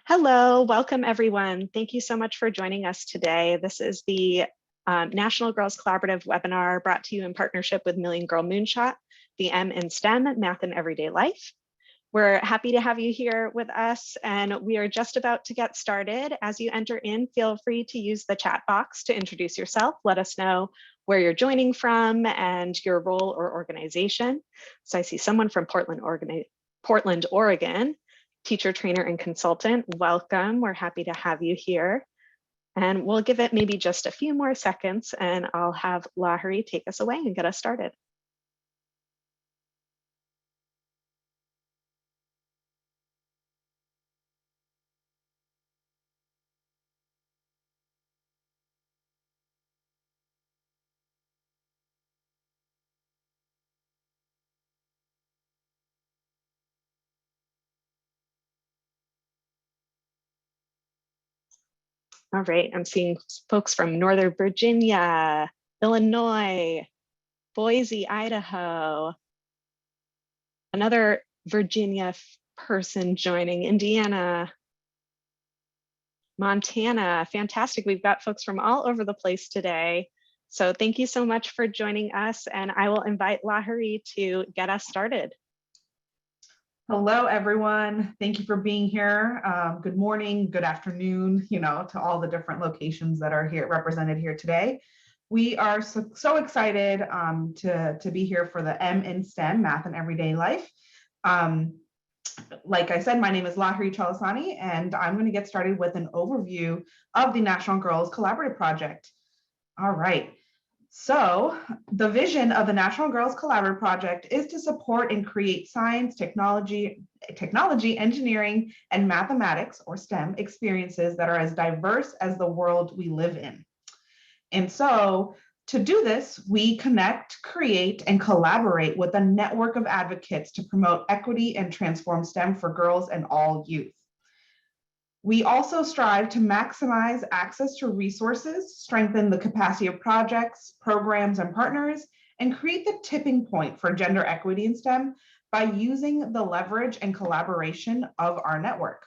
Hello, welcome everyone. Thank you so much for joining us today. This is the National Girls Collaborative webinar brought to you in partnership with Million Girl Moonshot, the M in STEM, Math in Everyday Life. We're happy to have you here with us, and we are just about to get started. As you enter in, feel free to use the chat box to introduce yourself. Let us know where you're joining from and your role or organization. So I see someone from Portland, Oregon. Teacher, trainer, and consultant, welcome. We're happy to have you here. And we'll give it maybe just a few more seconds and I'll have Lahari take us away and get us started. All right, I'm seeing folks from Northern Virginia, Illinois, Boise, Idaho, another Virginia person joining, Indiana, Montana. Fantastic. We've got folks from all over the place today. So thank you so much for joining us, and I will invite Lahari to get us started. Hello, everyone. Thank you for being here. Good morning, good afternoon, to all the different locations that are here represented here today. We are so excited to be here for the M in STEM, Math in Everyday Life. Like I said, my name is Lahari Chalasani, and I'm going to get started with an overview of the National Girls Collaborative Project. All right. So the vision of the National Girls Collaborative Project is to support and create science, technology, engineering, and mathematics, or STEM, experiences that are as diverse as the world we live in. And so to do this, we connect, create, and collaborate with a network of advocates to promote equity and transform STEM for girls and all youth. We also strive to maximize access to resources, strengthen the capacity of projects, programs, and partners, and create the tipping point for gender equity in STEM by using the leverage and collaboration of our network.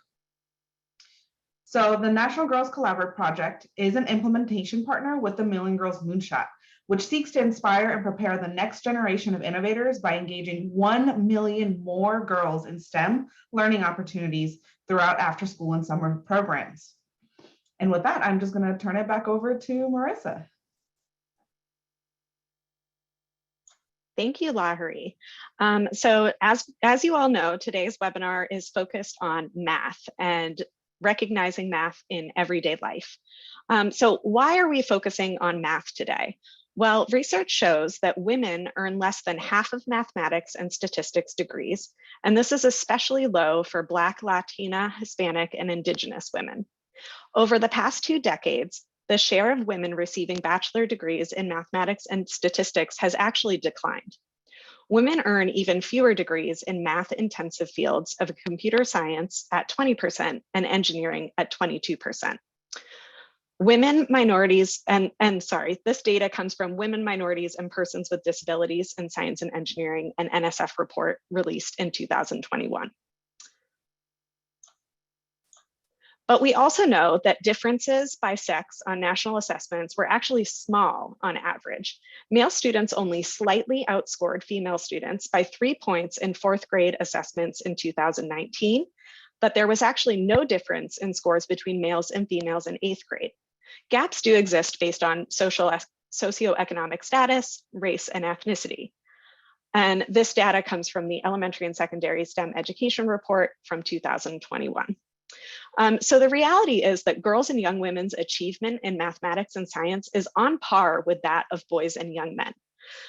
So the National Girls Collaborative Project is an implementation partner with the Million Girls Moonshot, which seeks to inspire and prepare the next generation of innovators by engaging 1 million more girls in STEM learning opportunities throughout after school and summer programs. And with that, I'm just going to turn it back over to Marissa. Thank you, Lahari. So as you all know, today's webinar is focused on math and recognizing math in everyday life. So why are we focusing on math today? Well, research shows that women earn less than half of mathematics and statistics degrees, and this is especially low for Black, Latina, Hispanic, and Indigenous women. Over the past 2 decades, the share of women receiving bachelor degrees in mathematics and statistics has actually declined. Women earn even fewer degrees in math-intensive fields of computer science at 20% and engineering at 22%. Women, minorities, this data comes from Women, Minorities, and Persons with Disabilities in Science and Engineering, an NSF report released in 2021. But we also know that differences by sex on national assessments were actually small on average. Male students only slightly outscored female students by 3 points in 4th grade assessments in 2019, but there was actually no difference in scores between males and females in 8th grade. Gaps do exist based on socioeconomic status, race, and ethnicity. And this data comes from the Elementary and Secondary STEM Education Report from 2021. So the reality is that girls and young women's achievement in mathematics and science is on par with that of boys and young men.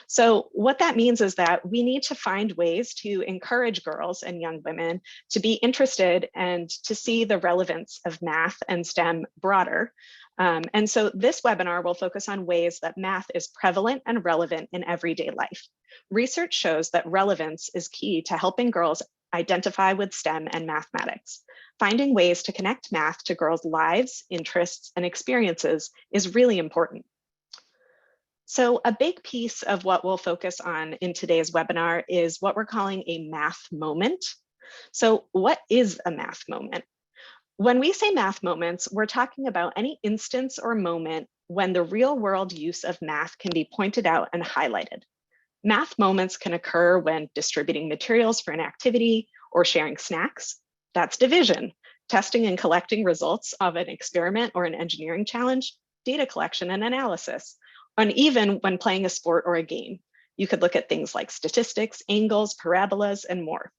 So what that means is that we need to find ways to encourage girls and young women to be interested and to see the relevance of math and STEM broader. And so this webinar will focus on ways that math is prevalent and relevant in everyday life. Research shows that relevance is key to helping girls identify with STEM and mathematics. Finding ways to connect math to girls' lives, interests, and experiences is really important. So a big piece of what we'll focus on in today's webinar is what we're calling a math moment. So what is a math moment? When we say math moments, we're talking about any instance or moment when the real world use of math can be pointed out and highlighted. Math moments can occur when distributing materials for an activity or sharing snacks. That's division, testing and collecting results of an experiment or an engineering challenge, data collection and analysis, and even when playing a sport or a game. You could look at things like statistics, angles, parabolas, and more.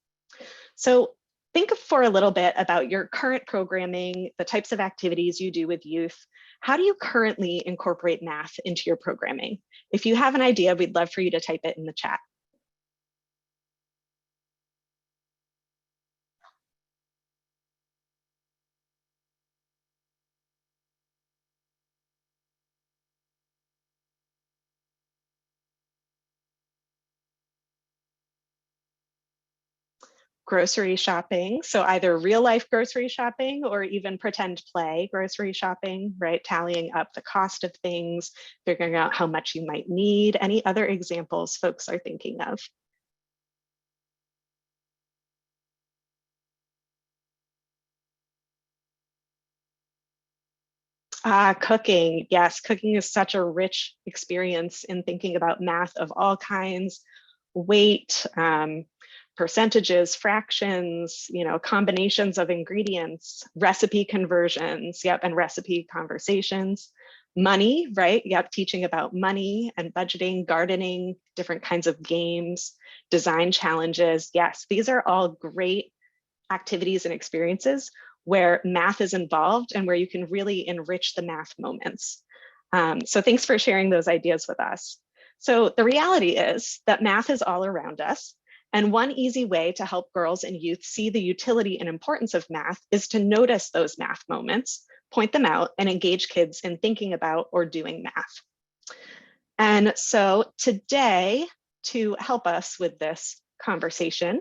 So think for a little bit about your current programming, the types of activities you do with youth. How do you currently incorporate math into your programming? If you have an idea, we'd love for you to type it in the chat. Grocery shopping. So either real life grocery shopping or even pretend play grocery shopping, right? Tallying up the cost of things, figuring out how much you might need. Any other examples folks are thinking of? Cooking. Yes, cooking is such a rich experience in thinking about math of all kinds, weight, percentages, fractions, combinations of ingredients, recipe conversions, yep, and recipe conversations. Money, right? Yep, teaching about money and budgeting, gardening, different kinds of games, design challenges. Yes, these are all great activities and experiences where math is involved and where you can really enrich the math moments. So thanks for sharing those ideas with us. So the reality is that math is all around us. And one easy way to help girls and youth see the utility and importance of math is to notice those math moments, point them out, and engage kids in thinking about or doing math. And so today, to help us with this conversation,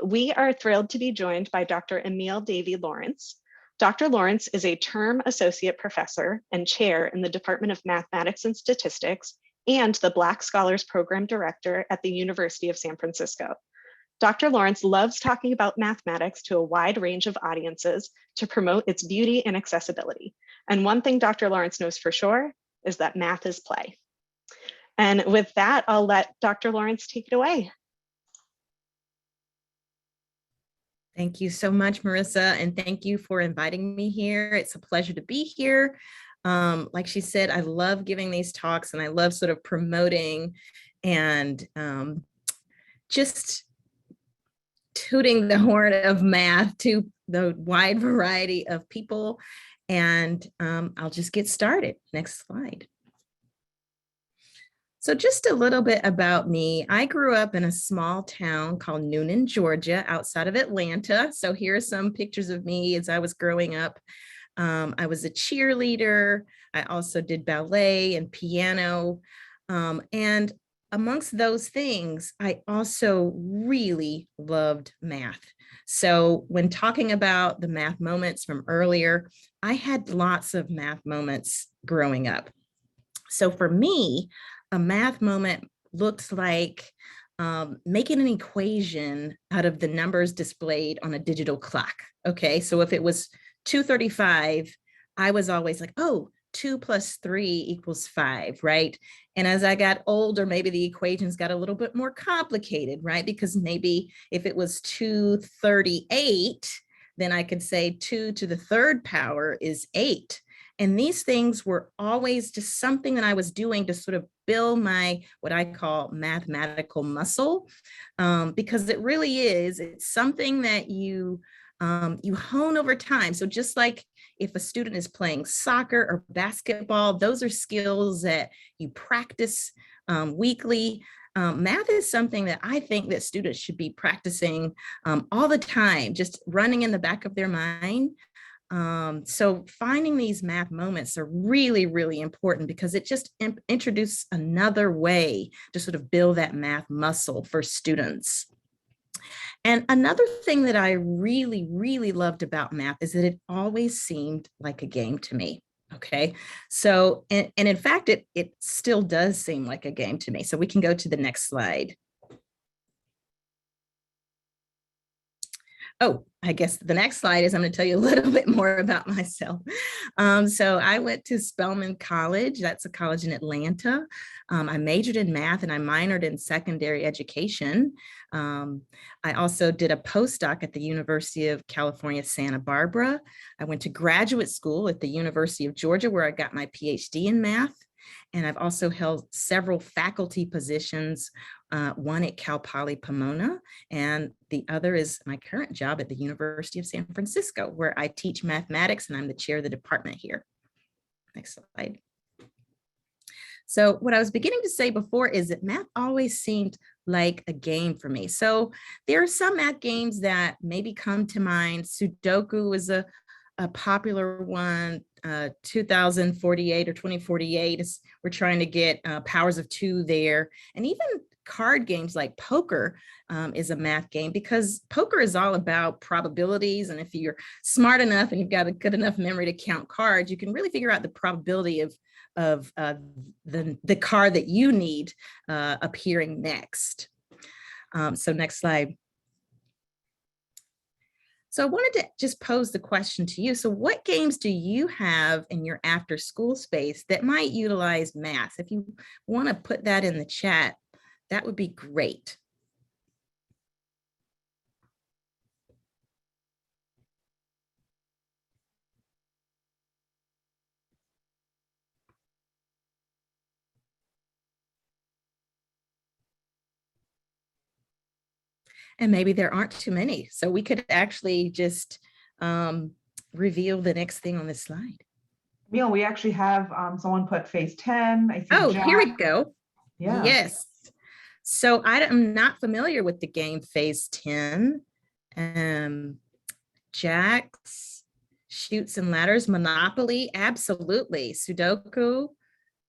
we are thrilled to be joined by Dr. Emile Davy Lawrence. Dr. Lawrence is a term associate professor and chair in the Department of Mathematics and Statistics and the Black Scholars Program Director at the University of San Francisco. Dr. Lawrence loves talking about mathematics to a wide range of audiences to promote its beauty and accessibility. And one thing Dr. Lawrence knows for sure is that math is play. And with that, I'll let Dr. Lawrence take it away. Thank you so much, Marissa, and thank you for inviting me here. It's a pleasure to be here. Like she said, I love giving these talks and I love sort of promoting and just tooting the horn of math to the wide variety of people. And I'll just get started. Next slide. So just a little bit about me. I grew up in a small town called Noonan, Georgia, outside of Atlanta. So here are some pictures of me as I was growing up. I was a cheerleader. I also did ballet and piano. And amongst those things, I also really loved math. So when talking about the math moments from earlier, I had lots of math moments growing up. So for me, a math moment looks like making an equation out of the numbers displayed on a digital clock. Okay, so if it was 2:35, I was always like, oh, 2 + 3 = 5, right? And as I got older, maybe the equations got a little bit more complicated, right? Because maybe if it was 238, then I could say 2 to the third power is 8. And these things were always just something that I was doing to sort of build my, what I call mathematical muscle, because it really is, it's something that you hone over time. So just like if a student is playing soccer or basketball, those are skills that you practice weekly. Math is something that I think that students should be practicing all the time, just running in the back of their mind. So finding these math moments are really, really important because it just introduces another way to sort of build that math muscle for students. And another thing that I really, really loved about math is that it always seemed like a game to me. Okay, so, and in fact, it still does seem like a game to me. So we can go to the next slide. Oh, I guess the next slide is I'm going to tell you a little bit more about myself. So I went to Spelman College. That's a college in Atlanta. I majored in math and I minored in secondary education. I also did a postdoc at the University of California, Santa Barbara. I went to graduate school at the University of Georgia, where I got my PhD in math. And I've also held several faculty positions, one at Cal Poly Pomona, and the other is my current job at the University of San Francisco, where I teach mathematics and I'm the chair of the department here. Next slide. So what I was beginning to say before is that math always seemed like a game for me. So there are some math games that maybe come to mind. Sudoku is a popular one. 2048 or 2048 is we're trying to get powers of 2 there. And even card games like poker is a math game, because poker is all about probabilities. And if you're smart enough and you've got a good enough memory to count cards, you can really figure out the probability of the card that you need appearing next. So next slide. So I wanted to just pose the question to you. So what games do you have in your after school space that might utilize math? If you want to put that in the chat, that would be great. And maybe there aren't too many. So we could actually just reveal the next thing on this slide. Neil, we actually have someone put phase 10. I see. Oh, Jack. here we go. Yeah. Yes. So I am not familiar with the game phase 10. Jacks, Chutes and Ladders, Monopoly, absolutely. Sudoku,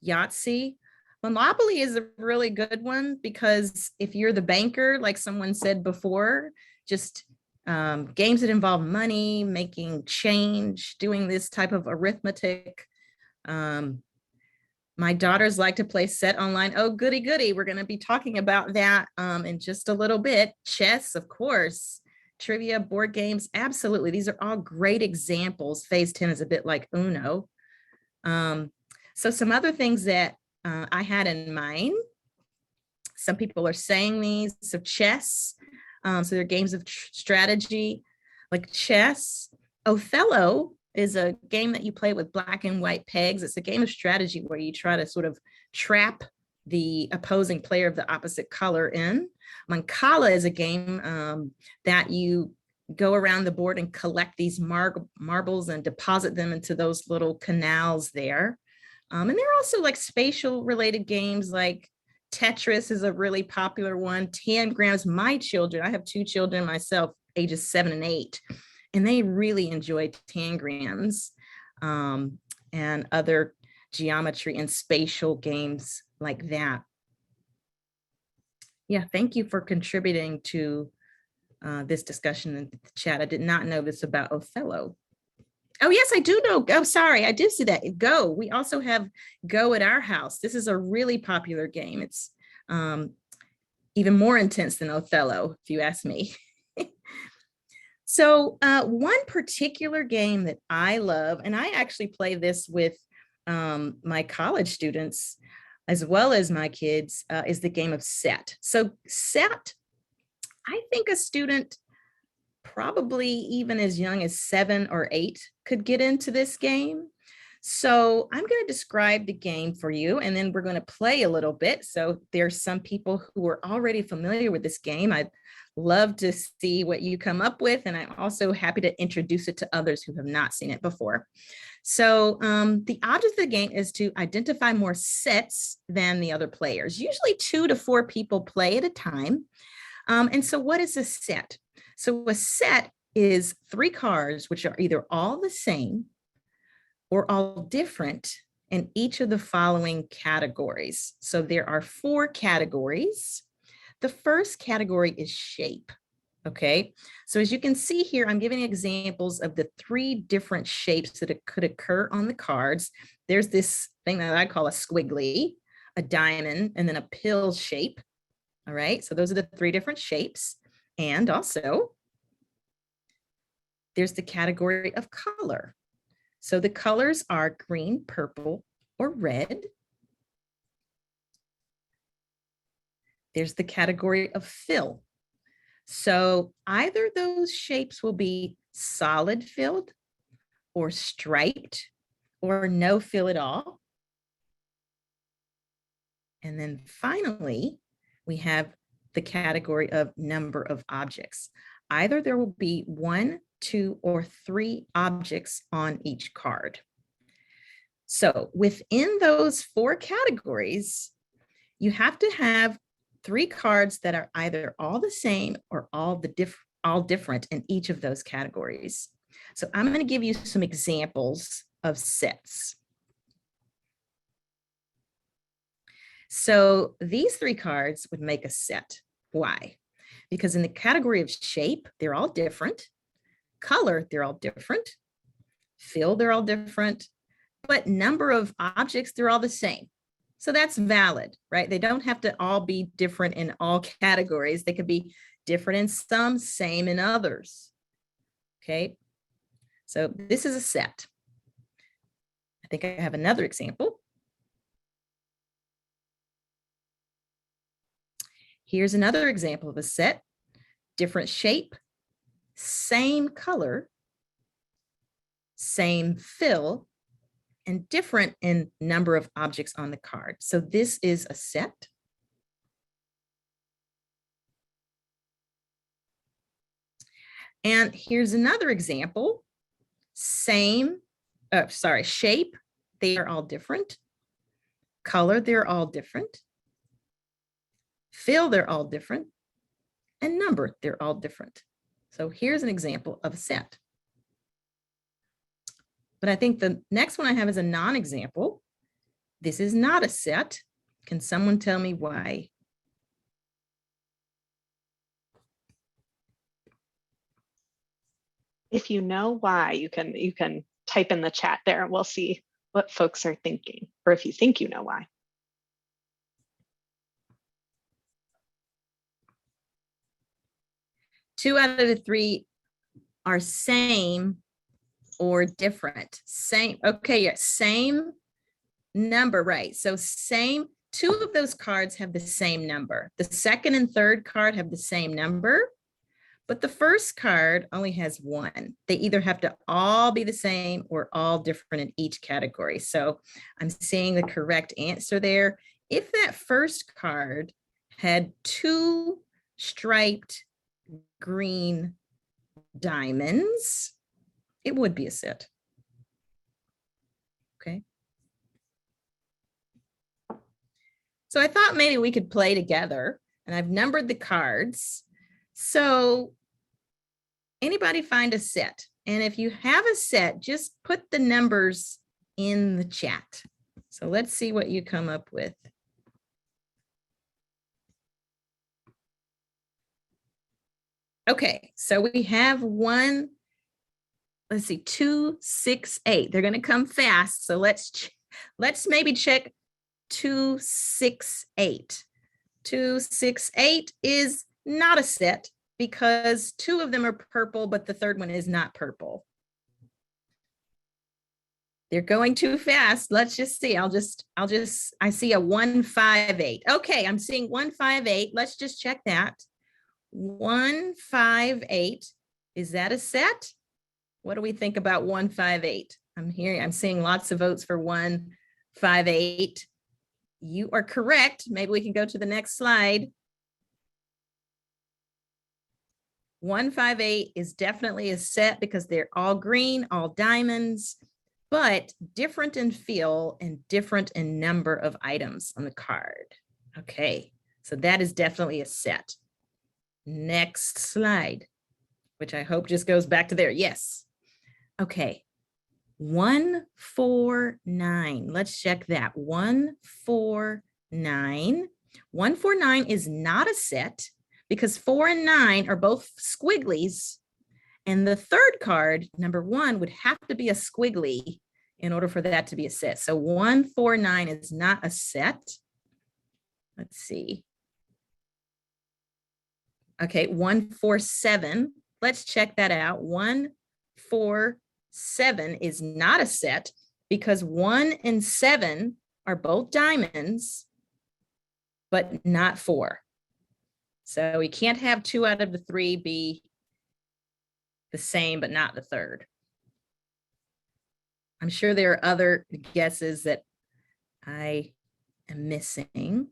Yahtzee. Monopoly is a really good one because if you're the banker, like someone said before, just games that involve money, making change, doing this type of arithmetic. My daughters like to play set online. Oh, goody, goody. We're going to be talking about that in just a little bit. Chess, of course. Trivia, board games, absolutely. These are all great examples. Phase 10 is a bit like Uno. So some other things that I had in mind. Some people are saying these. So chess. So they're games of strategy, like chess. Othello is a game that you play with black and white pegs. It's a game of strategy where you try to sort of trap the opposing player of the opposite color in. Mancala is a game that you go around the board and collect these marbles and deposit them into those little canals there. And there are also like spatial related games like Tetris is a really popular one. Tangrams, my children, I have 2 children myself, ages 7 and 8, and they really enjoy tangrams and other geometry and spatial games like that. Yeah, thank you for contributing to this discussion in the chat. I did not know this about Othello. Oh, yes, I do know. Oh, sorry, I did see that. Go. We also have Go at our house. This is a really popular game. It's even more intense than Othello, if you ask me. So one particular game that I love, and I actually play this with my college students as well as my kids, is the game of set. So set, I think a student probably even as young as 7 or 8 could get into this game. So I'm going to describe the game for you, and then we're going to play a little bit. So there's some people who are already familiar with this game. I'd love to see what you come up with, and I'm also happy to introduce it to others who have not seen it before. So the object of the game is to identify more sets than the other players. Usually 2 to 4 people play at a time. And so what is a set? So a set is 3 cards, which are either all the same or all different in each of the following categories. So there are 4 categories. The first category is shape. Okay, so as you can see here, I'm giving examples of the 3 different shapes that could occur on the cards. There's this thing that I call a squiggly, a diamond, and then a pill shape. All right, so those are the 3 different shapes. And also, There's the category of color. So the colors are green, purple, or red. There's the category of fill. So either those shapes will be solid filled or striped or no fill at all. And then finally, we have the category of number of objects. Either there will be 1, 2, or 3 objects on each card. So within those 4 categories, you have to have 3 cards that are either all the same or all different in each of those categories. So I'm going to give you some examples of sets. So these 3 cards would make a set. Why? Because in the category of shape, they're all different. Color, they're all different. Fill, they're all different. But number of objects, they're all the same. So that's valid, right? They don't have to all be different in all categories. They could be different in some, same in others. Okay, so this is a set. I think I have another example. Here's another example of a set. Different shape, same color, same fill, and different in number of objects on the card. So this is a set. And here's another example. Shape, they are all different. Color, they're all different. Fill, they're all different. And number, they're all different. So here's an example of a set. But I think the next one I have is a non-example. This is not a set. Can someone tell me why? If you know why, you can type in the chat there and we'll see what folks are thinking, or if you think you know why. Two out of the 3 are same or different. Same, okay, yeah, same number, right? So same, 2 of those cards have the same number. The second and third card have the same number, but the first card only has 1. They either have to all be the same or all different in each category. So I'm seeing the correct answer there. If that first card had 2 striped green diamonds, it would be a set. Okay. So I thought maybe we could play together, and I've numbered the cards. So anybody find a set? And if you have a set, just put the numbers in the chat. So let's see what you come up with. Okay, so we have 1, let's see, 2, 6, 8. They're going to come fast. So let's maybe check 2, 6, 8. 2, 6, 8 is not a set because 2 of them are purple, but the third one is not purple. They're going too fast. Let's just see. I see a 1, 5, 8. Okay, I'm seeing 1, 5, 8. Let's just check that. 1, 5, 8. Is that a set? What do we think about 1, 5, 8? I'm seeing lots of votes for 1, 5, 8. You are correct. Maybe we can go to the next slide. 1, 5, 8 is definitely a set because they're all green, all diamonds, but different in feel and different in number of items on the card. Okay, so that is definitely a set. Next slide, which I hope just goes back to there. Yes. Okay. 1, 4, 9. Let's check that. 1, 4, 9. 1, 4, 9 is not a set because 4 and 9 are both squigglies. And the third card, number 1, would have to be a squiggly in order for that to be a set. So 1, 4, 9 is not a set. Let's see. Okay, 1, 4, 7. Let's check that out. 1, 4, 7 is not a set because 1 and 7 are both diamonds, but not 4. So we can't have 2 out of the 3 be the same, but not the third. I'm sure there are other guesses that I am missing.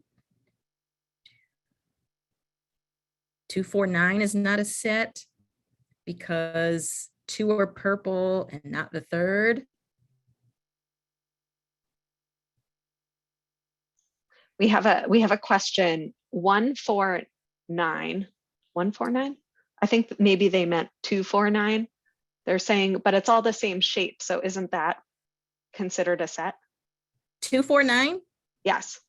2, 4, 9 is not a set because 2 are purple and not the third. We have a question. 149. 149? I think that maybe they meant 249. They're saying, but it's all the same shape. So isn't that considered a set? 2, 4, 9? Yes.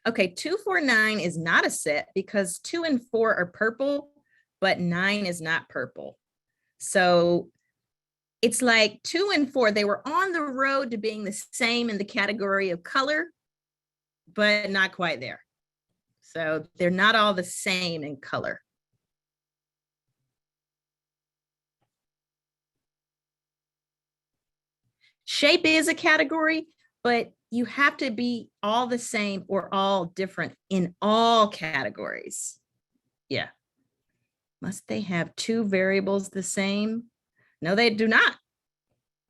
Okay, 2, 4, 9 is not a set because 2 and 4 are purple, but 9 is not purple. So it's like 2 and 4, they were on the road to being the same in the category of color, but not quite there. So they're not all the same in color. Shape is a category, but you have to be all the same or all different in all categories. Yeah. Must they have 2 variables the same? No, they do not.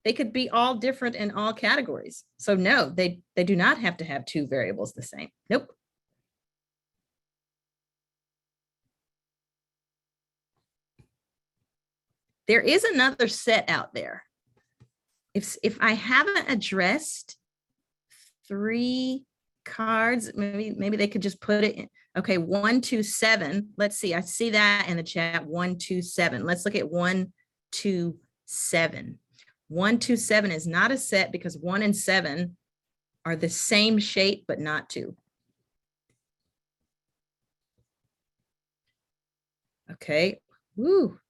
They could be all different in all categories. So no, they do not have to have 2 variables the same. Nope. There is another set out there. If I haven't addressed 3 cards, maybe they could just put it in. Okay, 1, 2, 7. Let's see. I see that in the chat. 1, 2, 7. Let's look at 1, 2, 7. 1, 2, 7 is not a set because 1 and 7 are the same shape, but not 2. Okay. Woo.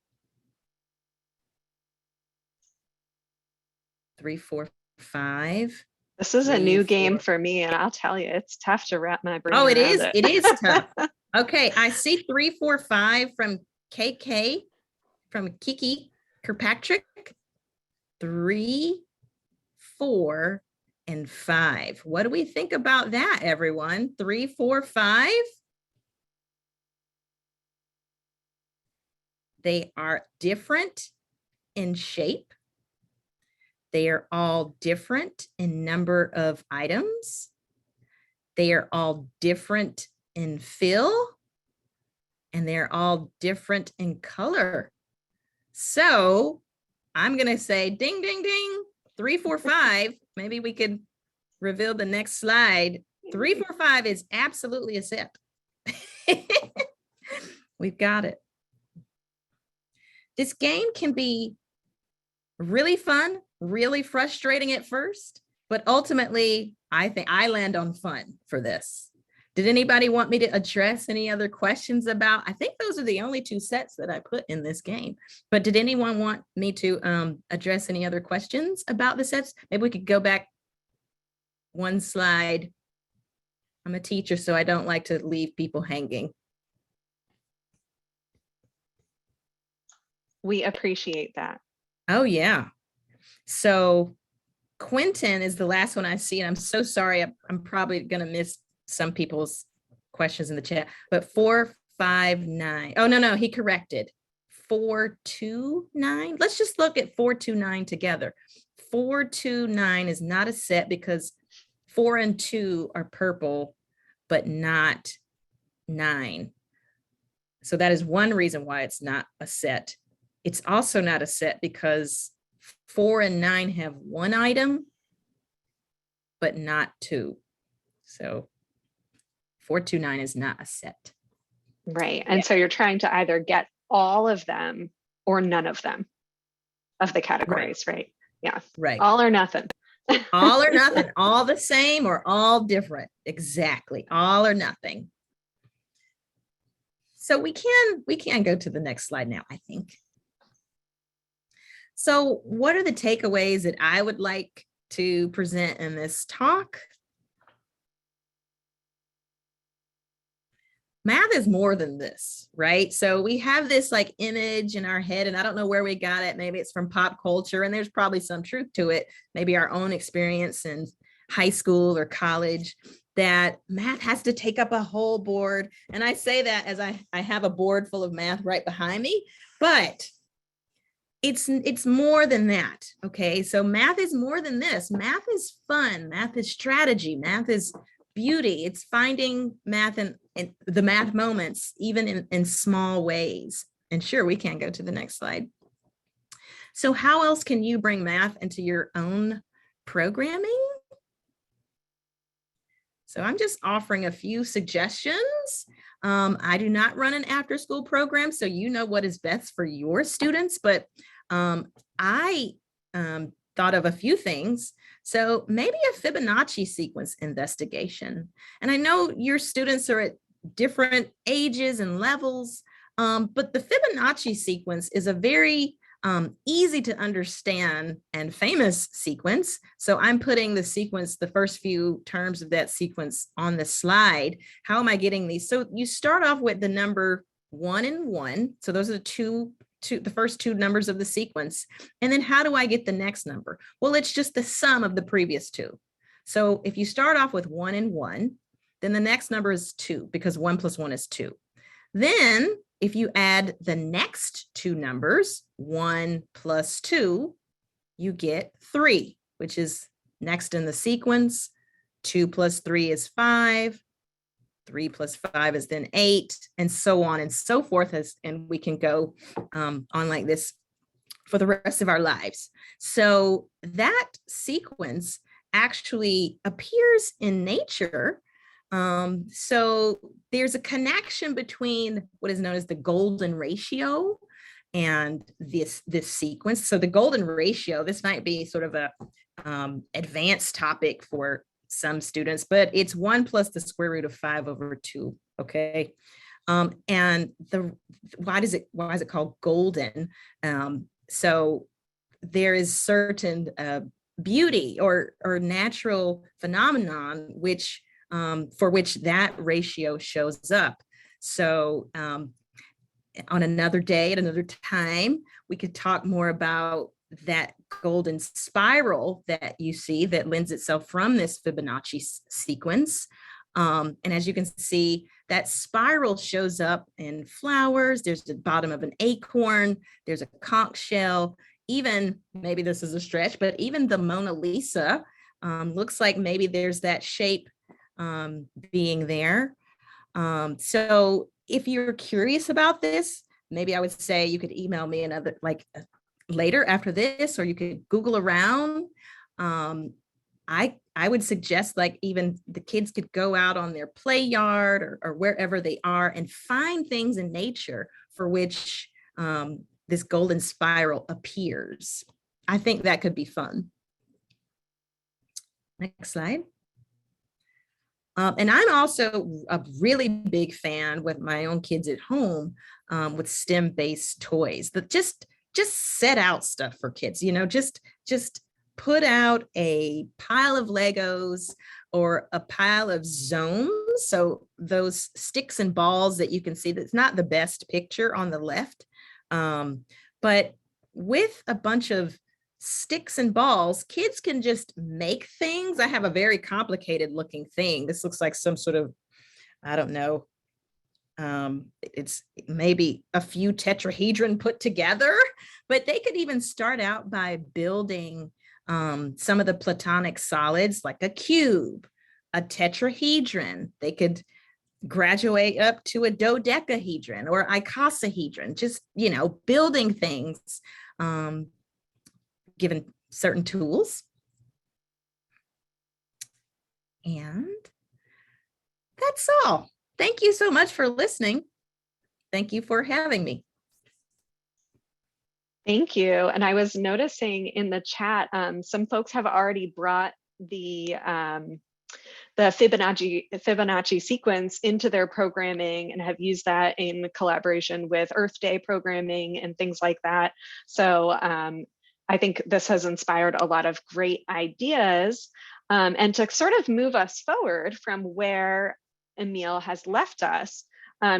3, 4, 5. This is 3, a new 4. game for me, and I'll tell you, it's tough to wrap my brain Oh, it around is. it. It is tough. Okay, I see 3, 4, 5 from KK, from Kiki Kirkpatrick. 3, 4, and 5. What do we think about that, everyone? 3, 4, 5. They are different in shape. They are all different in number of items. They are all different in fill. And they're all different in color. So I'm going to say ding, ding, ding, 3, 4, 5. Maybe we could reveal the next slide. 3, 4, 5 is absolutely a set. We've got it. This game can be really fun, really frustrating at first, but ultimately, I think I land on fun for this. Did anybody want me to address any other questions about? I think those are the only 2 sets that I put in this game. But did anyone want me to address any other questions about the sets? Maybe we could go back one slide. I'm a teacher, so I don't like to leave people hanging. We appreciate that. Oh, yeah. So Quentin is the last one I see, and I'm so sorry. I'm probably going to miss some people's questions in the chat, but 4, 5, 9. Oh, no, he corrected. 4, 2, 9. Let's just look at 4, 2, 9 together. 4, 2, 9 is not a set because 4 and 2 are purple, but not 9. So that is one reason why it's not a set. It's also not a set because 4 and 9 have 1 item, but not 2. So 4, 2, 9 is not a set. Right. And so you're trying to either get all of them or none of them of the categories, right? Yeah. Right. All or nothing. All or nothing, all the same or all different. Exactly. All or nothing. So we can go to the next slide now, I think. So what are the takeaways that I would like to present in this talk? math is more than this, right? So we have this like image in our head, and I don't know where we got it. Maybe it's from pop culture, and there's probably some truth to it. Maybe our own experience in high school or college, that math has to take up a whole board. And I say that as I have a board full of math right behind me, but it's more than that. Okay, so math is more than this. Math is fun. Math is strategy. Math is beauty. It's finding math and the math moments, even in small ways. And sure, we can go to the next slide. So how else can you bring math into your own programming? So I'm just offering a few suggestions. I do not run an after school program, so you know what is best for your students, but I thought of a few things. So maybe a Fibonacci sequence investigation. And I know your students are at different ages and levels, but the Fibonacci sequence is a very easy to understand and famous sequence. So I'm putting the sequence, the first few terms of that sequence on the slide. How am I getting these? So you start off with the number 1 and 1. So those are the first two numbers of the sequence. And then how do I get the next number? Well, it's just the sum of the previous two. So if you start off with 1 and 1, then the next number is 2, because 1 plus 1 is 2. Then if you add the next two numbers, 1 plus 2, you get 3, which is next in the sequence. 2 plus 3 is 5. 3 plus 5 is then 8, and so on and so forth. And we can go on like this for the rest of our lives. So that sequence actually appears in nature. So there's a connection between what is known as the golden ratio and this sequence. So the golden ratio, this might be sort of a advanced topic for some students, but it's 1 plus the square root of 5 over 2. Okay. And why is it called golden? So there is certain beauty or natural phenomenon which for which that ratio shows up. So on another day, at another time, we could talk more about that golden spiral that you see that lends itself from this Fibonacci sequence. And as you can see, that spiral shows up in flowers. There's the bottom of an acorn. There's a conch shell. Even, maybe this is a stretch, but even the Mona Lisa looks like maybe there's that shape being there. So if you're curious about this, maybe I would say you could email me another, like later after this, or you could Google around. I would suggest like even the kids could go out on their play yard or wherever they are and find things in nature for which this golden spiral appears. I think that could be fun. Next slide. And I'm also a really big fan with my own kids at home with STEM-based toys that just set out stuff for kids, you know, just put out a pile of Legos or a pile of zones. So those sticks and balls that you can see, that's not the best picture on the left, but with a bunch of sticks and balls, kids can just make things. I have a very complicated looking thing. This looks like some sort of, I don't know, it's maybe a few tetrahedron put together, but they could even start out by building some of the platonic solids like a cube, a tetrahedron. They could graduate up to a dodecahedron or icosahedron, just, you know, building things given certain tools. And that's all. Thank you so much for listening. Thank you for having me. Thank you. And I was noticing in the chat, some folks have already brought the Fibonacci sequence into their programming and have used that in collaboration with Earth Day programming and things like that. So I think this has inspired a lot of great ideas. And to sort of move us forward from where Emil has left us,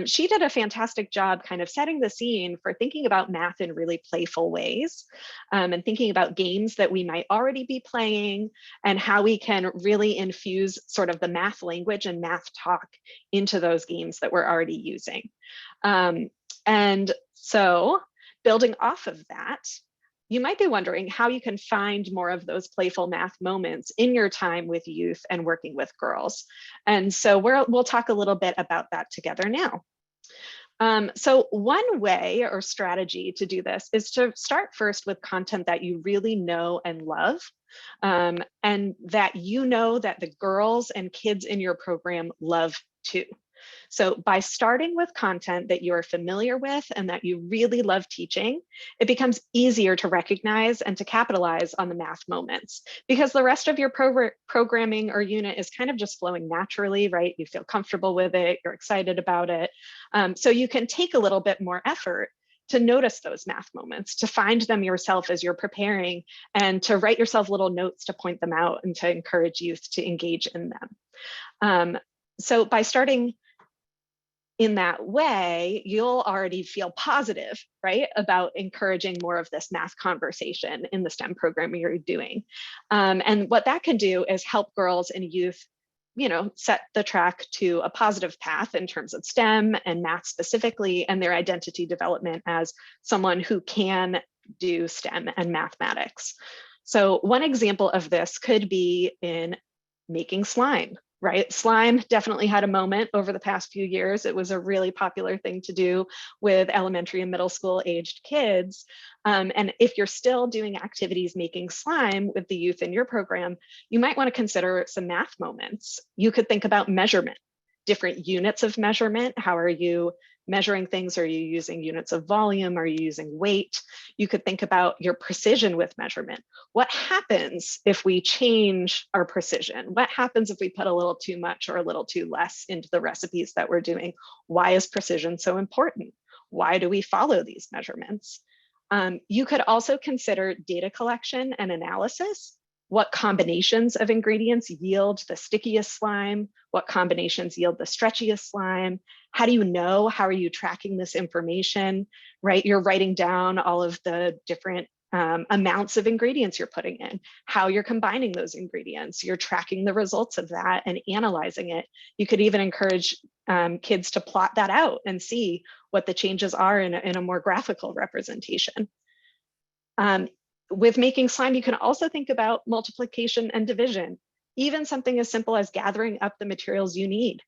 She did a fantastic job kind of setting the scene for thinking about math in really playful ways, and thinking about games that we might already be playing and how we can really infuse sort of the math language and math talk into those games that we're already using. And so building off of that, you might be wondering how you can find more of those playful math moments in your time with youth and working with girls. And so we'll talk a little bit about that together now. So one way or strategy to do this is to start first with content that you really know and love, and that you know that the girls and kids in your program love too. So by starting with content that you're familiar with and that you really love teaching, it becomes easier to recognize and to capitalize on the math moments, because the rest of your programming or unit is kind of just flowing naturally, right? You feel comfortable with it, you're excited about it. So you can take a little bit more effort to notice those math moments, to find them yourself as you're preparing, and to write yourself little notes to point them out and to encourage youth to engage in them. So by starting in that way, you'll already feel positive, right, about encouraging more of this math conversation in the STEM program you're doing. And what that can do is help girls and youth, set the track to a positive path in terms of STEM and math specifically, and their identity development as someone who can do STEM and mathematics. So one example of this could be in making slime. Right? Slime definitely had a moment over the past few years. It was a really popular thing to do with elementary and middle school aged kids. And if you're still doing activities making slime with the youth in your program, you might want to consider some math moments. You could think about measurement, different units of measurement. How are you measuring things? Are you using units of volume? Are you using weight? You could think about your precision with measurement. What happens if we change our precision? What happens if we put a little too much or a little too less into the recipes that we're doing? Why is precision so important? Why do we follow these measurements? You could also consider data collection and analysis. What combinations of ingredients yield the stickiest slime? What combinations yield the stretchiest slime? How do you know? How are you tracking this information, right? You're writing down all of the different amounts of ingredients you're putting in, how you're combining those ingredients. You're tracking the results of that and analyzing it. You could even encourage kids to plot that out and see what the changes are in a more graphical representation. With making slime, you can also think about multiplication and division, even something as simple as gathering up the materials you need.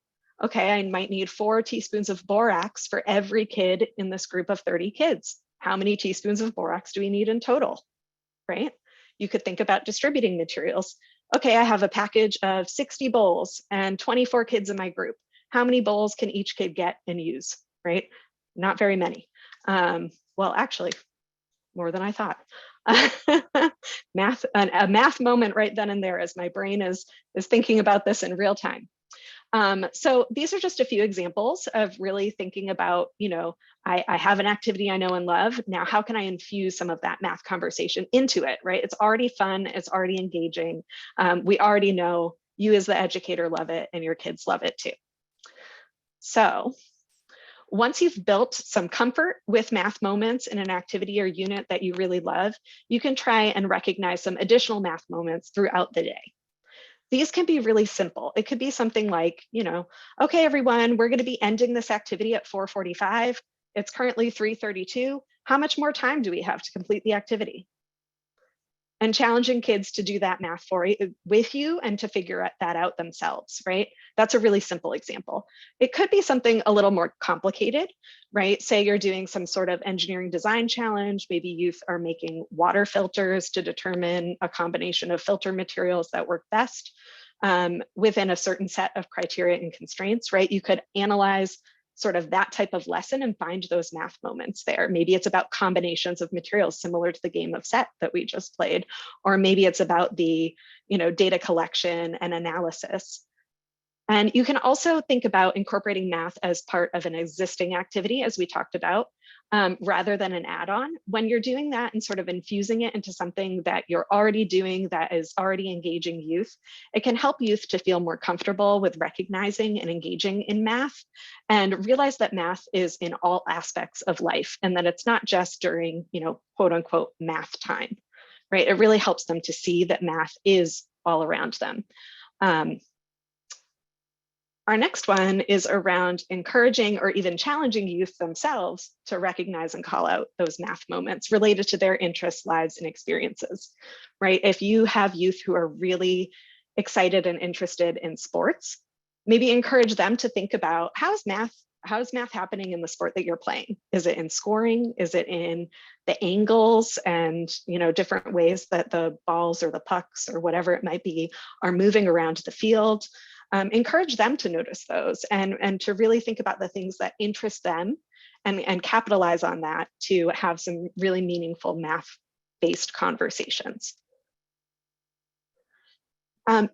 Okay, I might need 4 teaspoons of borax for every kid in this group of 30 kids. How many teaspoons of borax do we need in total, right? You could think about distributing materials. Okay, I have a package of 60 bowls and 24 kids in my group. How many bowls can each kid get and use, right? Not very many. Well, actually, more than I thought. A math moment right then and there as my brain is thinking about this in real time. So these are just a few examples of really thinking about, I have an activity I know and love. Now, how can I infuse some of that math conversation into it, right? It's already fun, it's already engaging. We already know you as the educator love it and your kids love it too. So once you've built some comfort with math moments in an activity or unit that you really love, you can try and recognize some additional math moments throughout the day. These can be really simple. It could be something like, okay, everyone, we're going to be ending this activity at 4:45. It's currently 3:32. How much more time do we have to complete the activity? And challenging kids to do that math with you and to figure that out themselves, right? That's a really simple example. It could be something a little more complicated, right? Say you're doing some sort of engineering design challenge. Maybe youth are making water filters to determine a combination of filter materials that work best within a certain set of criteria and constraints, right? You could analyze sort of that type of lesson and find those math moments there. Maybe it's about combinations of materials similar to the game of set that we just played, or maybe it's about the data collection and analysis. And you can also think about incorporating math as part of an existing activity, as we talked about, rather than an add-on. When you're doing that and sort of infusing it into something that you're already doing that is already engaging youth, it can help youth to feel more comfortable with recognizing and engaging in math, and realize that math is in all aspects of life, and that it's not just during, quote unquote, math time, right? It really helps them to see that math is all around them. Our next one is around encouraging or even challenging youth themselves to recognize and call out those math moments related to their interests, lives, and experiences, right? If you have youth who are really excited and interested in sports, maybe encourage them to think about how is math happening in the sport that you're playing? Is it in scoring? Is it in the angles and different ways that the balls or the pucks or whatever it might be are moving around the field? Encourage them to notice those and to really think about the things that interest them and capitalize on that to have some really meaningful math-based conversations.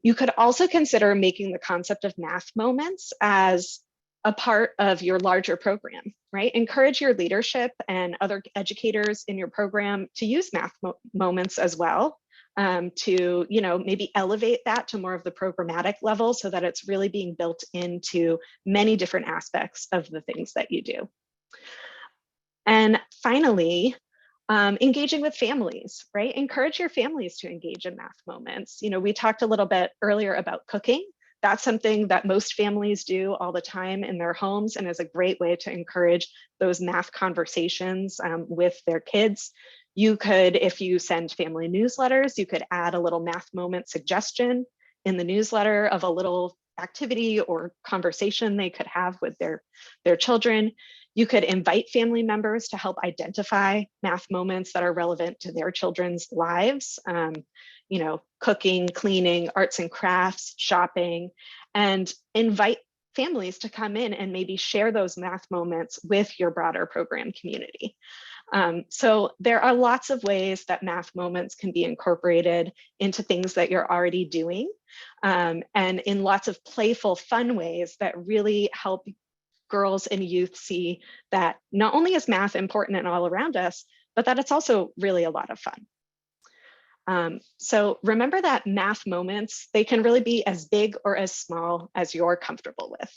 You could also consider making the concept of math moments as a part of your larger program, right? Encourage your leadership and other educators in your program to use math moments as well, to maybe elevate that to more of the programmatic level so that it's really being built into many different aspects of the things that you do. And finally, engaging with families, right? Encourage your families to engage in math moments. We talked a little bit earlier about cooking. That's something that most families do all the time in their homes and is a great way to encourage those math conversations with their kids. You could, if you send family newsletters, you could add a little math moment suggestion in the newsletter of a little activity or conversation they could have with their children. You could invite family members to help identify math moments that are relevant to their children's lives, cooking, cleaning, arts and crafts, shopping, and invite families to come in and maybe share those math moments with your broader program community. So there are lots of ways that math moments can be incorporated into things that you're already doing, and in lots of playful, fun ways that really help girls and youth see that not only is math important and all around us, but that it's also really a lot of fun. So remember that math moments, they can really be as big or as small as you're comfortable with.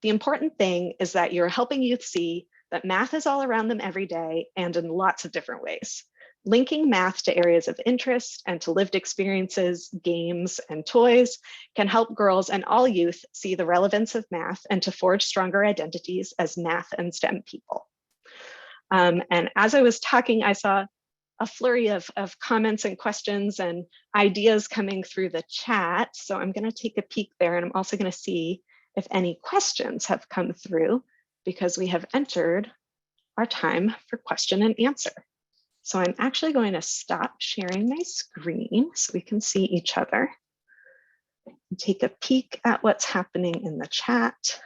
The important thing is that you're helping youth see that math is all around them every day and in lots of different ways. Linking math to areas of interest and to lived experiences, games, and toys can help girls and all youth see the relevance of math and to forge stronger identities as math and STEM people. And as I was talking, I saw a flurry of comments and questions and ideas coming through the chat. So I'm going to take a peek there, and I'm also going to see if any questions have come through, because we have entered our time for question and answer. So I'm actually going to stop sharing my screen so we can see each other and take a peek at what's happening in the chat.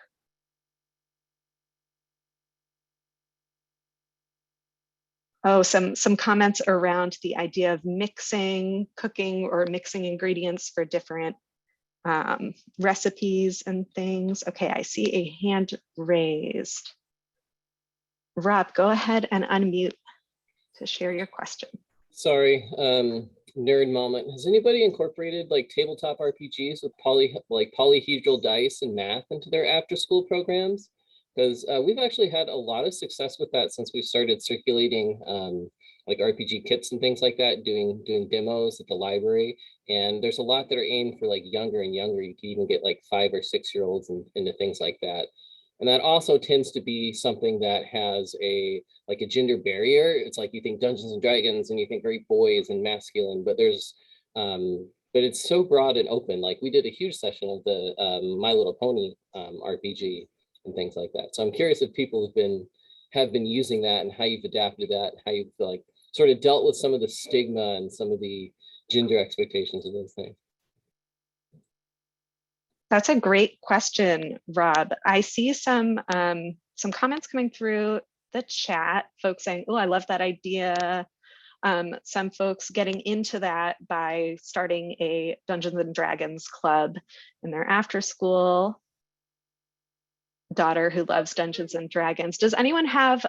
Oh, some comments around the idea of mixing, cooking, or mixing ingredients for different recipes and things. Okay, I see a hand raised. Rob, go ahead and unmute to share your question. Sorry, nerd moment. Has anybody incorporated like tabletop RPGs with polyhedral dice and math into their after-school programs? Because we've actually had a lot of success with that since we started circulating like RPG kits and things like that, doing demos at the library. And there's a lot that are aimed for like younger and younger. You can even get like 5 or 6 year olds into things like that. And that also tends to be something that has a gender barrier. It's like you think Dungeons and Dragons and you think very boys and masculine, but there's but it's so broad and open. Like we did a huge session of the My Little Pony RPG and things like that. So I'm curious if people have been using that and how you've adapted that, how you've like sort of dealt with some of the stigma and some of the gender expectations of those things. That's a great question, Rob. I see some comments coming through the chat, folks saying, oh, I love that idea. Some folks getting into that by starting a Dungeons and Dragons club in their after school. daughter who loves Dungeons and Dragons. Does anyone have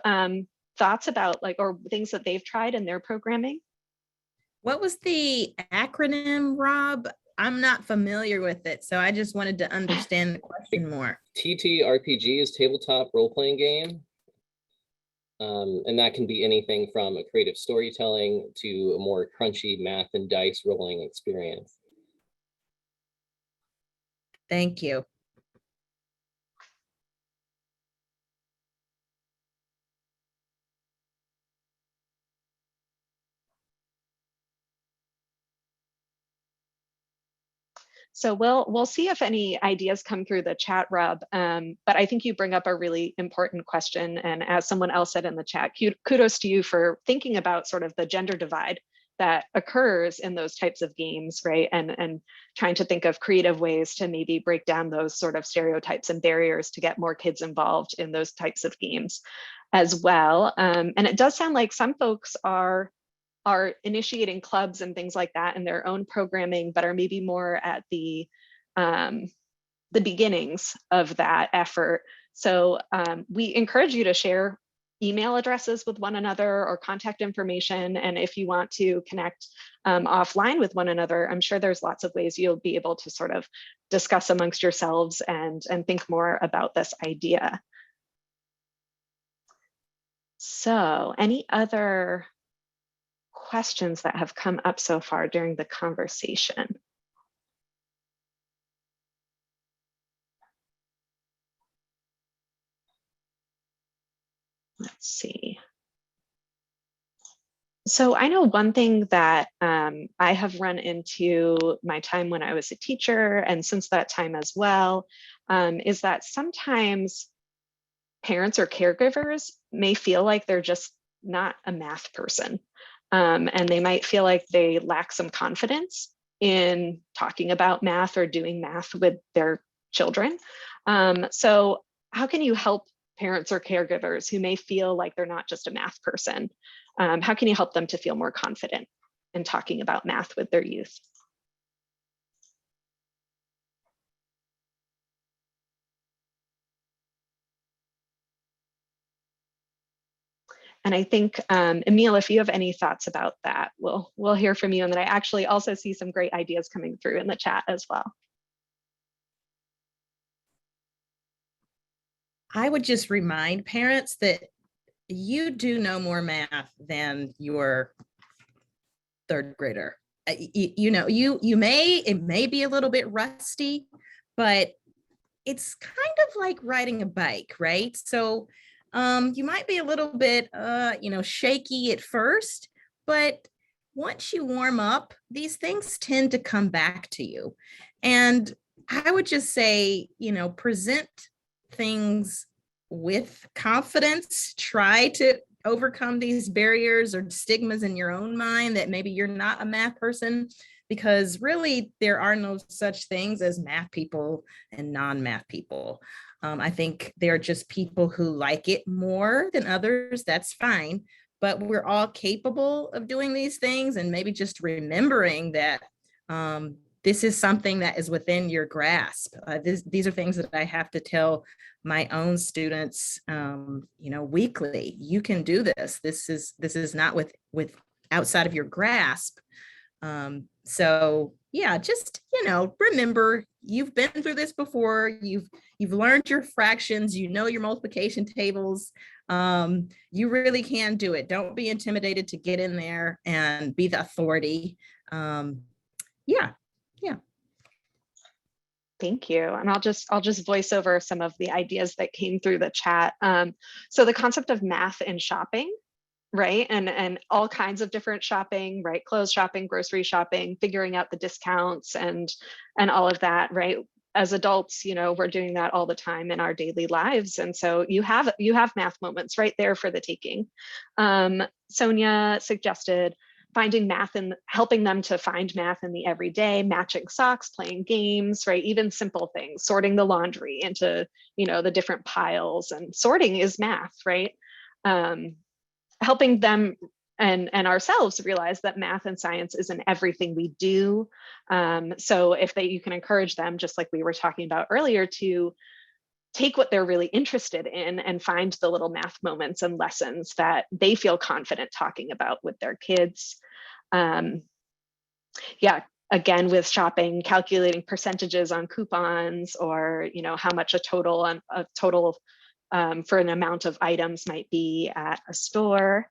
thoughts about like, or things that they've tried in their programming? What was the acronym, Rob? I'm not familiar with it, so I just wanted to understand the question more. TTRPG is tabletop role-playing game. And that can be anything from a creative storytelling to a more crunchy math and dice rolling experience. Thank you. So we'll see if any ideas come through the chat, Rob. But I think you bring up a really important question. And as someone else said in the chat, kudos to you for thinking about sort of the gender divide that occurs in those types of games, right? And trying to think of creative ways to maybe break down those sort of stereotypes and barriers to get more kids involved in those types of games as well. And it does sound like some folks are initiating clubs and things like that in their own programming, but are maybe more at the beginnings of that effort. So we encourage you to share email addresses with one another or contact information. And if you want to connect offline with one another, I'm sure there's lots of ways you'll be able to sort of discuss amongst yourselves and think more about this idea. So any other questions that have come up so far during the conversation? Let's see. So I know one thing that I have run into my time when I was a teacher, and since that time as well, is that sometimes parents or caregivers may feel like they're just not a math person. And they might feel like they lack some confidence in talking about math or doing math with their children. So how can you help parents or caregivers who may feel like they're not just a math person? How can you help them to feel more confident in talking about math with their youth? And I think, Emil, if you have any thoughts about that, we'll hear from you. And then I actually also see some great ideas coming through in the chat as well. I would just remind parents that you do know more math than your third grader. It may be a little bit rusty, but it's kind of like riding a bike, right? So you might be a little bit, shaky at first, but once you warm up, these things tend to come back to you. And I would just say, present things with confidence. Try to overcome these barriers or stigmas in your own mind that maybe you're not a math person, because really there are no such things as math people and non-math people. I think they're just people who like it more than others. That's fine, but we're all capable of doing these things, and maybe just remembering that this is something that is within your grasp. These are things that I have to tell my own students, weekly. You can do this. This is not with outside of your grasp. So yeah, just, remember you've been through this before. You've learned your fractions, your multiplication tables. You really can do it. Don't be intimidated to get in there and be the authority. Yeah. Thank you. And I'll just voice over some of the ideas that came through the chat. So the concept of math and shopping, right? And all kinds of different shopping, right? Clothes shopping, grocery shopping, figuring out the discounts and all of that, right? As adults, we're doing that all the time in our daily lives. And so you have math moments right there for the taking. Sonia suggested finding math and helping them to find math in the everyday, matching socks, playing games, right? Even simple things, sorting the laundry into, the different piles, and sorting is math, right? Helping them and ourselves realize that math and science is in everything we do. So if you can encourage them, just like we were talking about earlier, to take what they're really interested in and find the little math moments and lessons that they feel confident talking about with their kids. Yeah, again, with shopping, calculating percentages on coupons, or how much a total for an amount of items might be at a store.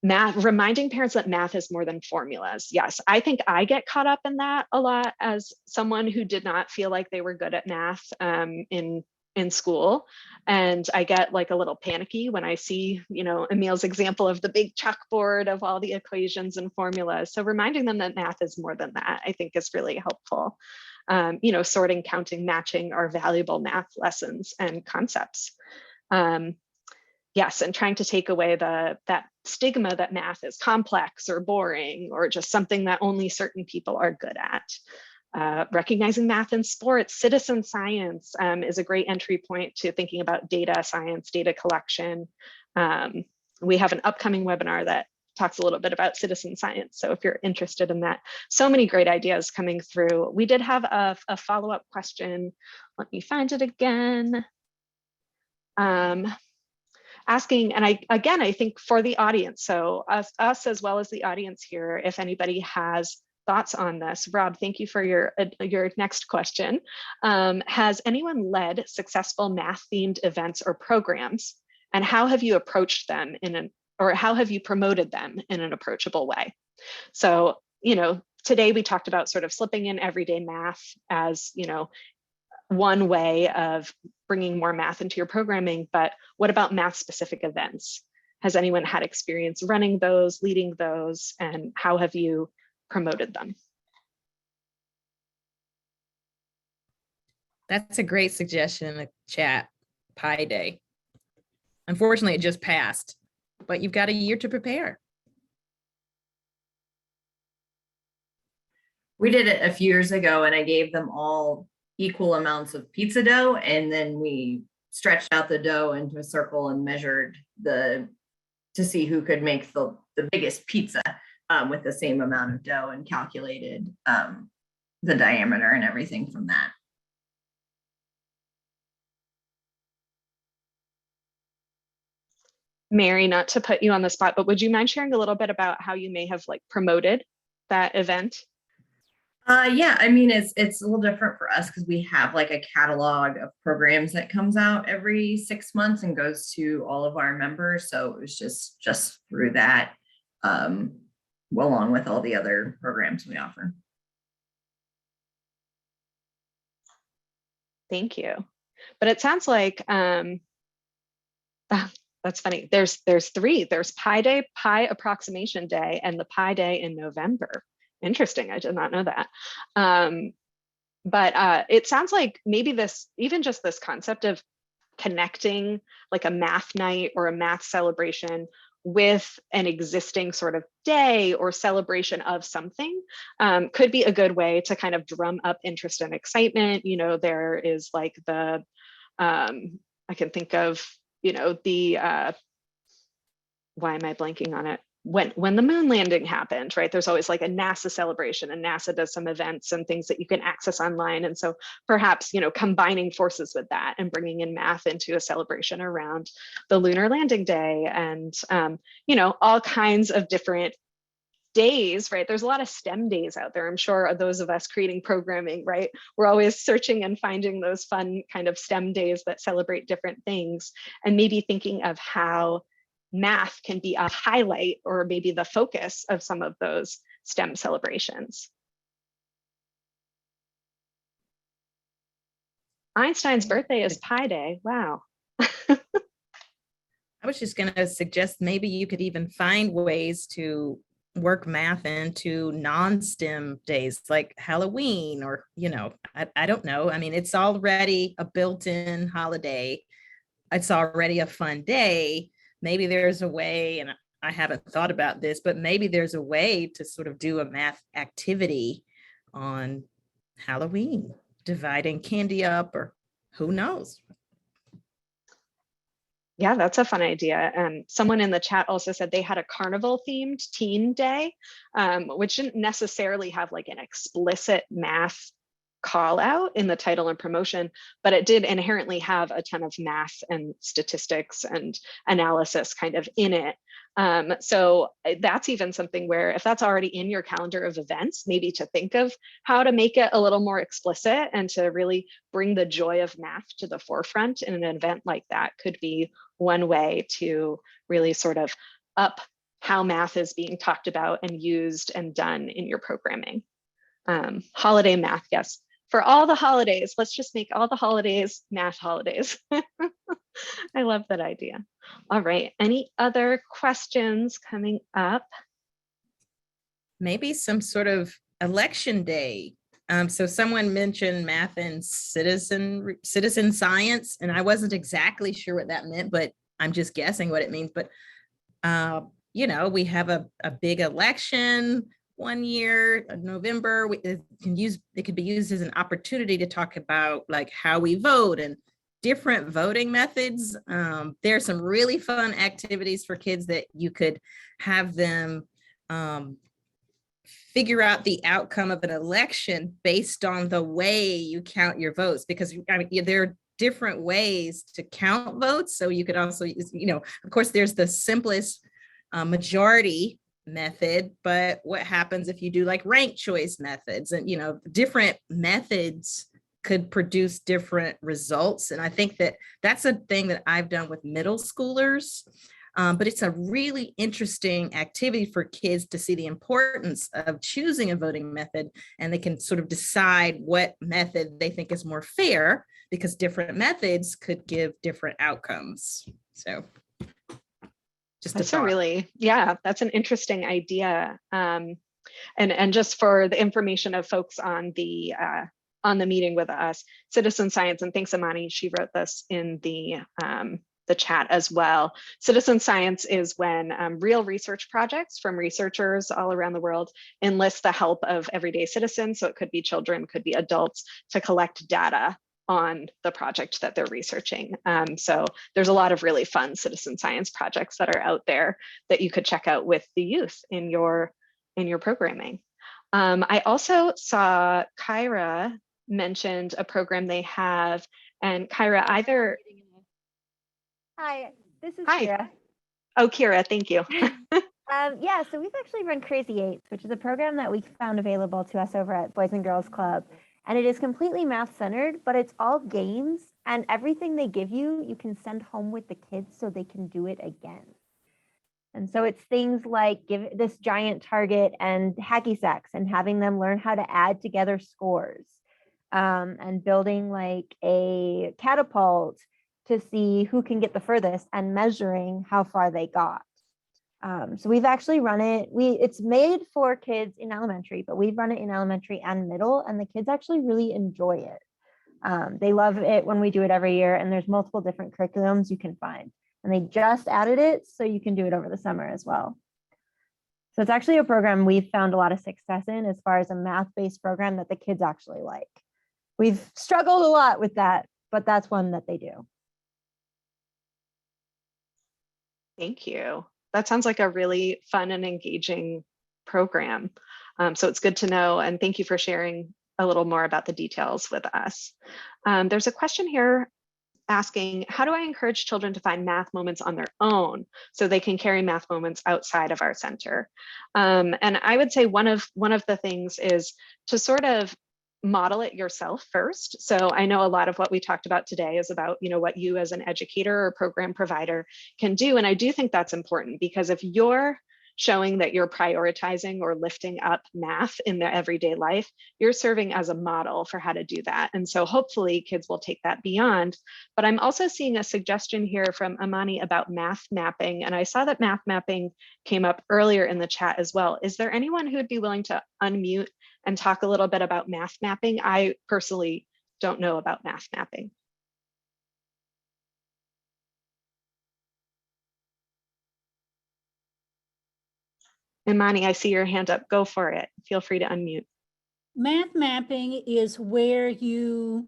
Math, reminding parents that math is more than formulas. Yes, I think I get caught up in that a lot as someone who did not feel like they were good at math in school. And I get like a little panicky when I see, Emil's example of the big chalkboard of all the equations and formulas. So reminding them that math is more than that, I think, is really helpful. Sorting, counting, matching are valuable math lessons and concepts. Yes, and trying to take away that stigma that math is complex or boring or just something that only certain people are good at. Recognizing math in sports, citizen science is a great entry point to thinking about data science, data collection. We have an upcoming webinar that talks a little bit about citizen science. So if you're interested in that, so many great ideas coming through. We did have a follow-up question. Let me find it again. Asking, and I think for the audience, so us as well as the audience here, if anybody has thoughts on this. Rob, thank you for your next question. Has anyone led successful math-themed events or programs, and how have you approached them or how have you promoted them in an approachable way? So, today we talked about sort of slipping in everyday math as, one way of bringing more math into your programming, but what about math-specific events? Has anyone had experience running those, leading those, and how have you promoted them? That's a great suggestion in the chat, Pi Day. Unfortunately, it just passed, but you've got a year to prepare. We did it a few years ago, and I gave them all equal amounts of pizza dough, and then we stretched out the dough into a circle and measured to see who could make the biggest pizza with the same amount of dough, and calculated the diameter and everything from that. Mary, not to put you on the spot, but would you mind sharing a little bit about how you may have promoted that event? Yeah, I mean, it's a little different for us because we have a catalog of programs that comes out every 6 months and goes to all of our members. So it was just through that, along with all the other programs we offer. Thank you. But it sounds like that's funny. There's three. There's Pi Day, Pi Approximation Day, and the Pi Day in November. Interesting. I did not know that. But it sounds like maybe even just this concept of connecting a math night or a math celebration with an existing sort of day or celebration of something could be a good way to kind of drum up interest and excitement. There is I can think of, why am I blanking on it? When the moon landing happened, right? There's always a NASA celebration, and NASA does some events and things that you can access online. And so perhaps, combining forces with that and bringing in math into a celebration around the lunar landing day and, all kinds of different days, right? There's a lot of STEM days out there. I'm sure those of us creating programming, right? We're always searching and finding those fun kind of STEM days that celebrate different things, and maybe thinking of how math can be a highlight or maybe the focus of some of those STEM celebrations. Einstein's birthday is Pi Day. Wow. I was just going to suggest maybe you could even find ways to work math into non-STEM days like Halloween, or, I don't know. I mean, it's already a built-in holiday. It's already a fun day. Maybe there's a way, and I haven't thought about this, but maybe there's a way to sort of do a math activity on Halloween, dividing candy up, or who knows? Yeah, that's a fun idea. Someone in the chat also said they had a carnival themed teen day, which didn't necessarily have an explicit math call out in the title and promotion, but it did inherently have a ton of math and statistics and analysis kind of in it. So that's even something where if that's already in your calendar of events, maybe to think of how to make it a little more explicit and to really bring the joy of math to the forefront in an event like that could be one way to really sort of up how math is being talked about and used and done in your programming. Holiday math, yes. For all the holidays, let's just make all the holidays math holidays. I love that idea. All right, any other questions coming up? Maybe some sort of election day. So someone mentioned math and citizen science, and I wasn't exactly sure what that meant, but I'm just guessing what it means. But you know, we have a big election one year, November. It could be used as an opportunity to talk about like how we vote and different voting methods. There are some really fun activities for kids that you could have them figure out the outcome of an election based on the way you count your votes, because I mean, there are different ways to count votes. So you could also use, you know, of course, there's the simplest majority method, but what happens if you do like ranked choice methods? And, you know, different methods could produce different results. And I think that that's a thing that I've done with middle schoolers. But it's a really interesting activity for kids to see the importance of choosing a voting method, and they can sort of decide what method they think is more fair, because different methods could give different outcomes. So just that's a really, yeah, that's an interesting idea. And just for the information of folks on the meeting with us, citizen science, and thanks Amani, she wrote this in the chat as well. Citizen science is when real research projects from researchers all around the world enlist the help of everyday citizens. So it could be children, could be adults, to collect data on the project that they're researching. So there's a lot of really fun citizen science projects that are out there that you could check out with the youth in your programming. I also saw Kyra mentioned a program they have, and Kyra, either. Hi, this is Hi. Kira. Oh, Kira, thank you. Yeah, so we've actually run Crazy Eights, which is a program that we found available to us over at Boys and Girls Club. And it is completely math centered, but it's all games, and everything they give you, you can send home with the kids so they can do it again. And so it's things like give this giant target and hacky sacks and having them learn how to add together scores, and building like a catapult to see who can get the furthest and measuring how far they got. So we've actually run it. It's made for kids in elementary, but we've run it in elementary and middle, and the kids actually really enjoy it. They love it when we do it every year, and there's multiple different curriculums you can find. And they just added it so you can do it over the summer as well. So it's actually a program we've found a lot of success in as far as a math-based program that the kids actually like. We've struggled a lot with that, but that's one that they do. Thank you. That sounds like a really fun and engaging program. So it's good to know, and thank you for sharing a little more about the details with us. There's a question here asking, how do I encourage children to find math moments on their own so they can carry math moments outside of our center? And I would say one of the things is to sort of model it yourself first. So I know a lot of what we talked about today is about, you know, what you as an educator or program provider can do. And I do think that's important, because if you're showing that you're prioritizing or lifting up math in their everyday life, you're serving as a model for how to do that. And so hopefully kids will take that beyond. But I'm also seeing a suggestion here from Amani about math mapping. And I saw that math mapping came up earlier in the chat as well. Is there anyone who would be willing to unmute and talk a little bit about math mapping? I personally don't know about math mapping. Imani, I see your hand up. Go for it. Feel free to unmute. Math mapping is where you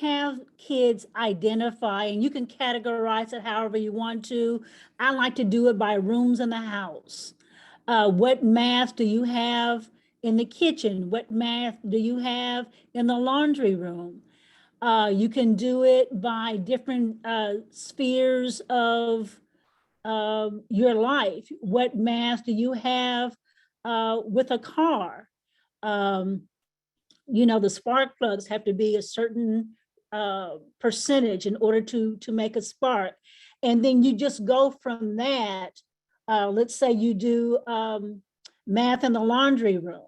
have kids identify, and you can categorize it however you want to. I like to do it by rooms in the house. What math do you have in the kitchen? What math do you have in the laundry room? You can do it by different spheres of your life. What math do you have with a car? You know, the spark plugs have to be a certain percentage in order to make a spark. And then you just go from that. Let's say you do math in the laundry room.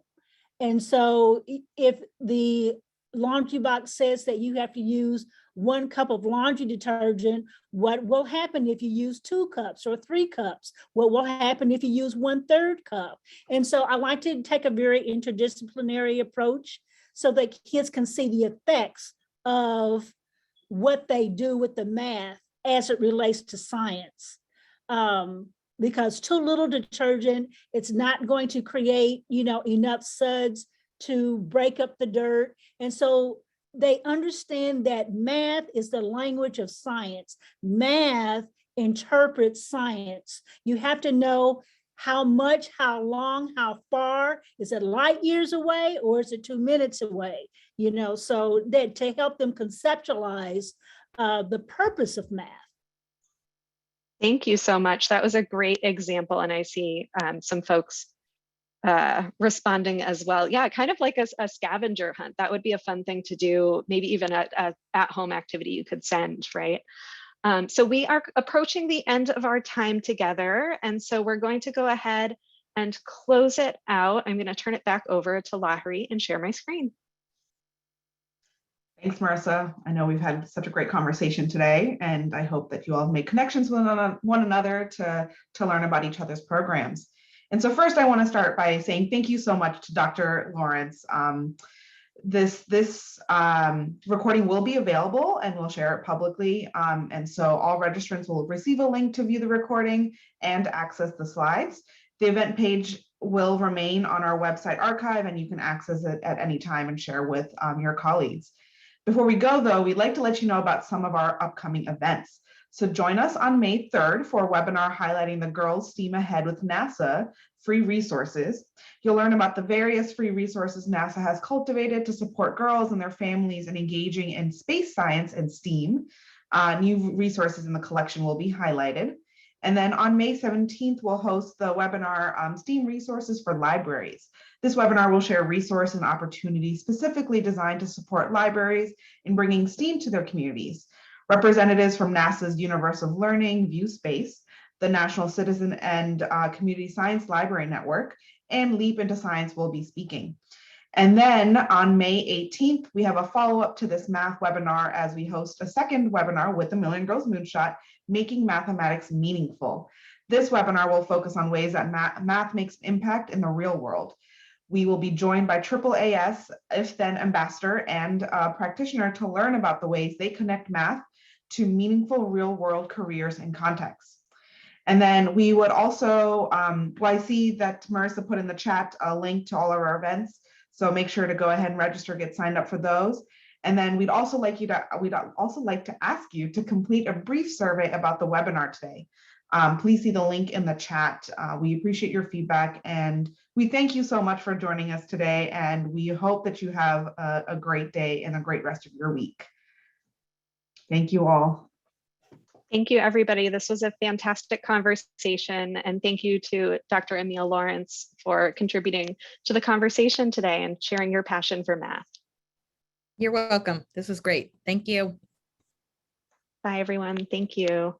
And so if the laundry box says that you have to use 1 cup of laundry detergent, what will happen if you use 2 cups or 3 cups? What will happen if you use 1/3 cup? And so I like to take a very interdisciplinary approach so that kids can see the effects of what they do with the math as it relates to science. Because too little detergent, it's not going to create, you know, enough suds to break up the dirt. And so they understand that math is the language of science. Math interprets science. You have to know how much, how long, how far. Is it light years away or is it 2 minutes away? You know, so that to help them conceptualize the purpose of math. Thank you so much. That was a great example. And I see some folks responding as well. Yeah, kind of like a scavenger hunt. That would be a fun thing to do, maybe even a at-home activity you could send, right? So we are approaching the end of our time together. And so we're going to go ahead and close it out. I'm going to turn it back over to Lahiri and share my screen. Thanks, Marissa. I know we've had such a great conversation today, and I hope that you all made connections with one another to learn about each other's programs. And so first, I want to start by saying thank you so much to Dr. Lawrence. This recording will be available and we'll share it publicly. And so all registrants will receive a link to view the recording and access the slides. The event page will remain on our website archive, and you can access it at any time and share with your colleagues. Before we go, though, we'd like to let you know about some of our upcoming events. So join us on May 3rd for a webinar highlighting the Girls STEAM Ahead with NASA free resources. You'll learn about the various free resources NASA has cultivated to support girls and their families in engaging in space science and STEAM. New resources in the collection will be highlighted. And then on May 17th, we'll host the webinar STEAM Resources for Libraries. This webinar will share resources and opportunities specifically designed to support libraries in bringing STEAM to their communities. Representatives from NASA's Universe of Learning, ViewSpace, the National Citizen and Community Science Library Network, and Leap into Science will be speaking. And then on May 18th, we have a follow-up to this math webinar as we host a second webinar with the Million Girls Moonshot, Making Mathematics Meaningful. This webinar will focus on ways that math makes impact in the real world. We will be joined by AAAS, If Then Ambassador, and a practitioner to learn about the ways they connect math to meaningful real-world careers and contexts. And then we would also, well, I see that Marissa put in the chat a link to all of our events, so make sure to go ahead and register, get signed up for those. And then we'd also like to ask you to complete a brief survey about the webinar today. Please see the link in the chat. We appreciate your feedback, and we thank you so much for joining us today, and we hope that you have a great day and a great rest of your week. Thank you all. Thank you, everybody. This was a fantastic conversation, and thank you to Dr. Emil Lawrence for contributing to the conversation today and sharing your passion for math. You're welcome. This was great. Thank you. Bye, everyone. Thank you.